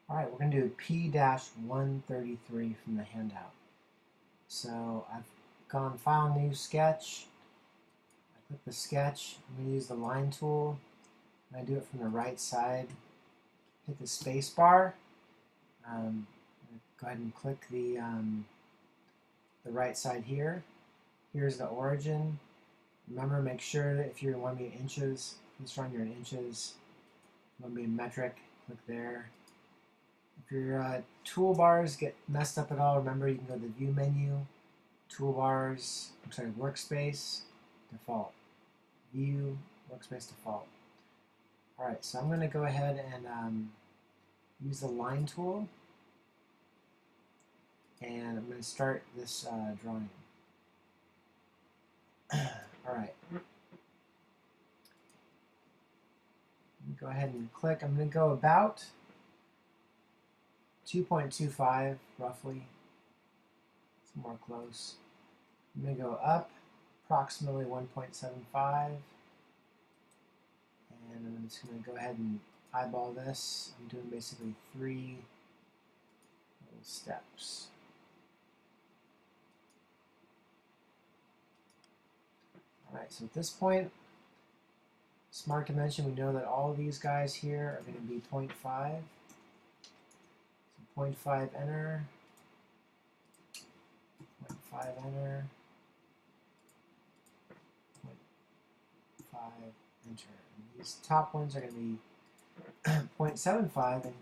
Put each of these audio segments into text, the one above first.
All right, we're going to do P-133 from the handout. So I've gone File, New, Sketch. I click the sketch. I'm going to use the line tool. I'm going to do it from the right side. Hit the space bar. Go ahead and click the right side here. Here's the origin. Remember, make sure that if you want to be in inches, please run your in inches. If you want to be in metric, click there. If your toolbars get messed up at all, remember you can go to the View menu, Toolbars, Workspace, Default. View, Workspace, Default. Alright, so I'm going to go ahead and use the line tool, and I'm going to start this drawing. Alright. Go ahead and click. I'm going to go about 2.25 roughly. It's more close. I'm going to go up approximately 1.75. And I'm just going to go ahead and eyeball this. I'm doing basically 3 little steps. Alright, so at this point, smart dimension, we know that all of these guys here are going to be 0.5. So 0.5 enter, 0.5 enter, 0.5 enter. And these top ones are going to be 0.75. And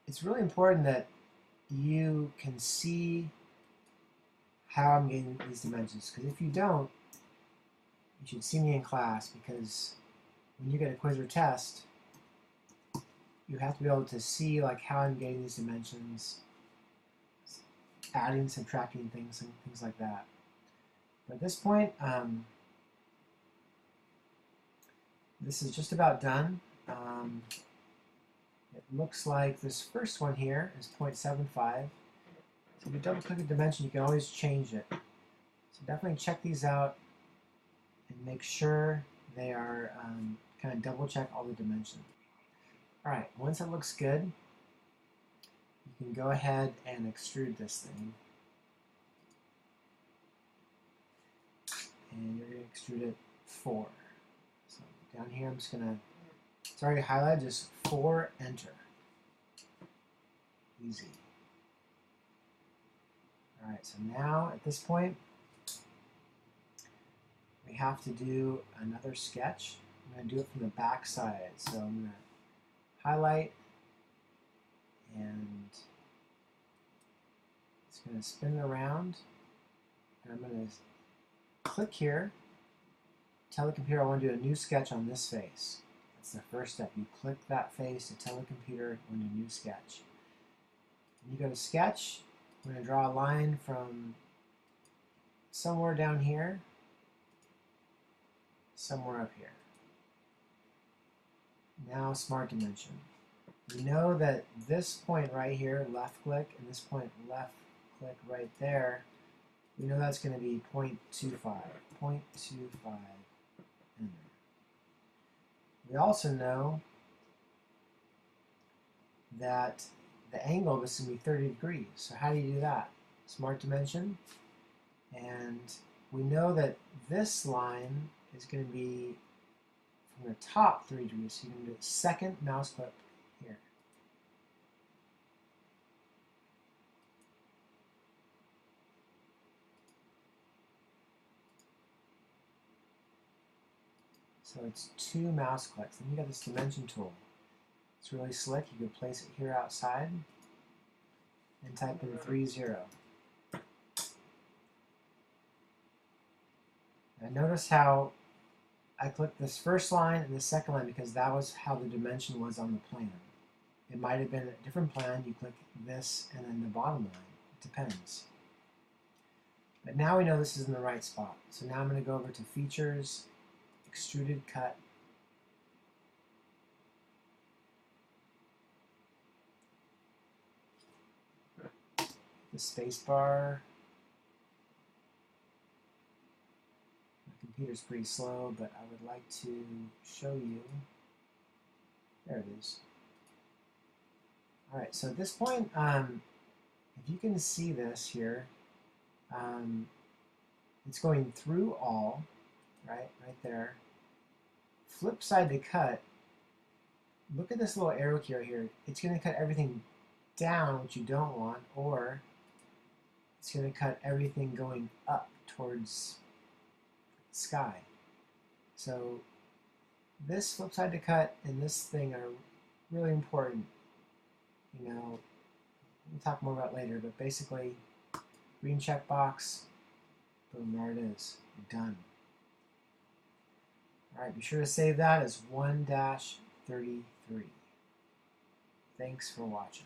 it's really important that you can see how I'm getting these dimensions, because if you don't, you should see me in class, because when you get a quiz or test, you have to be able to see like how I'm getting these dimensions, adding, subtracting things, and things like that. But at this point, this is just about done. It looks like this first one here is 0.75. So if you double click a dimension, you can always change it. So definitely check these out and make sure they are kind of double check all the dimensions. Alright, once it looks good, you can go ahead and extrude this thing. And you're going to extrude it 4. So down here I'm just going to, it's already highlighted, just 4, enter. Easy. Alright, so now at this point, we have to do another sketch. I'm going to do it from the back side. So I'm going to highlight, and it's going to spin it around. And I'm going to click here, tell the computer I want to do a new sketch on this face. That's the first step. You click that face to tell the computer you want a new sketch. When you go to sketch, I'm going to draw a line from somewhere down here, somewhere up here. Now smart dimension. We know that this point right here, left click, and this point left click right there, we know that's going to be 0.25. 0.25 enter. We also know that the angle is going to be 30 degrees. So how do you do that? Smart dimension. And we know that this line is going to be from the top 3 degrees. So you can do a second mouse click here. So it's 2 mouse clicks. Then you got this dimension tool. It's really slick. You can place it here outside and type in 30. Now notice how I clicked this first line and the second line because that was how the dimension was on the plan. It might have been a different plan. You click this and then the bottom line. It depends. But now we know this is in the right spot. So now I'm going to go over to Features, Extruded Cut. The space bar. My computer's pretty slow, but I would like to show you. There it is. All right, so at this point, if you can see this here, it's going through all, right there. Flip side to cut, look at this little arrow key right here. It's going to cut everything down, which you don't want, or it's going to cut everything going up towards the sky. So this flip side to cut and this thing are really important. You know, we'll talk more about it later, but basically, green checkbox, boom, there it is, done. All right, be sure to save that as 1-33. Thanks for watching.